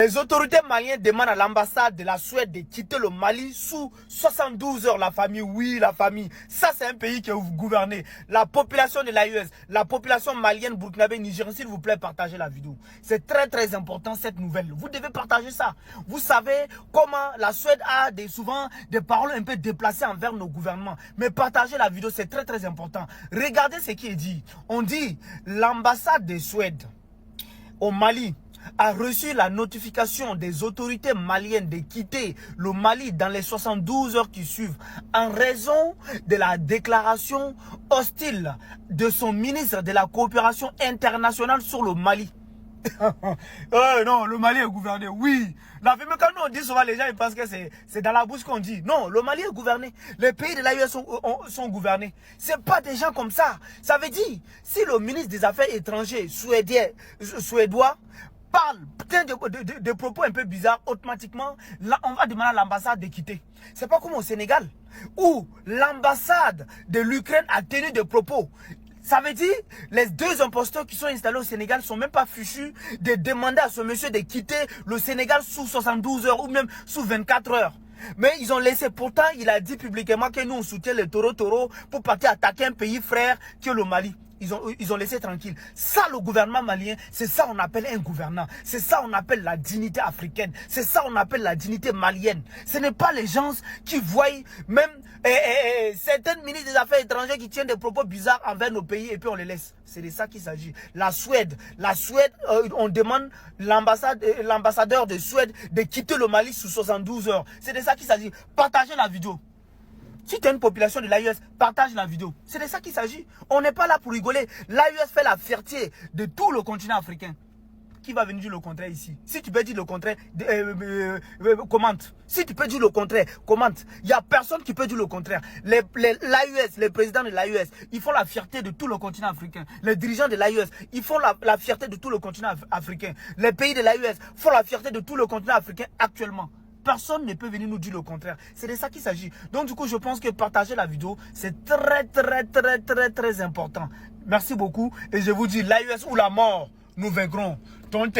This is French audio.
Les autorités maliennes demandent à l'ambassade de la Suède de quitter le Mali sous 72 heures. La famille, oui, la famille. Ça, c'est un pays que vous gouvernez. La population de l'AES, la population malienne, burkinabé, nigérienne, s'il vous plaît, partagez la vidéo. C'est très, très important, cette nouvelle. Vous devez partager ça. Vous savez comment la Suède a souvent des paroles un peu déplacées envers nos gouvernements. Mais partagez la vidéo, c'est très, très important. Regardez ce qui est dit. On dit, l'ambassade de Suède au Mali a reçu la notification des autorités maliennes de quitter le Mali dans les 72 heures qui suivent en raison de la déclaration hostile de son ministre de la coopération internationale sur le Mali. Non, le Mali est gouverné, oui. La vie, mais quand nous on dit souvent, les gens ils pensent que c'est dans la bouche qu'on dit. Non, le Mali est gouverné. Les pays de l'AES sont gouvernés. C'est pas des gens comme ça. Ça veut dire, si le ministre des Affaires étrangères suédois parle de propos un peu bizarres, automatiquement, là, on va demander à l'ambassade de quitter. C'est pas comme au Sénégal, où l'ambassade de l'Ukraine a tenu des propos. Ça veut dire, les deux imposteurs qui sont installés au Sénégal ne sont même pas fichus de demander à ce monsieur de quitter le Sénégal sous 72 heures ou même sous 24 heures. Mais ils ont laissé, pourtant, il a dit publiquement que nous, on soutient les taureaux pour partir attaquer un pays frère qui est le Mali. Ils ont laissé tranquille. Ça, le gouvernement malien, c'est ça on appelle un gouvernant. C'est ça on appelle la dignité africaine. C'est ça on appelle la dignité malienne. Ce n'est pas les gens qui voient même certains ministres des Affaires étrangères qui tiennent des propos bizarres envers nos pays et puis on les laisse. C'est de ça qu'il s'agit. La Suède, on demande l'ambassadeur de Suède de quitter le Mali sous 72 heures. C'est de ça qu'il s'agit. Partagez la vidéo. Si tu as une population de l'AES, partage la vidéo. C'est de ça qu'il s'agit. On n'est pas là pour rigoler. L'AES fait la fierté de tout le continent africain. Qui va venir dire le contraire ici? Si tu peux dire le contraire, commente. Si tu peux dire le contraire, commente. Il n'y a personne qui peut dire le contraire. L'AES, les présidents de l'AES, ils font la fierté de tout le continent africain. Les dirigeants de l'AES, ils font la fierté de tout le continent africain. Les pays de l'AES font la fierté de tout le continent africain actuellement. Personne ne peut venir nous dire le contraire. C'est de ça qu'il s'agit. Donc du coup, je pense que partager la vidéo, c'est très important. Merci beaucoup. Et je vous dis, l'AES ou la mort, nous vaincrons. Ton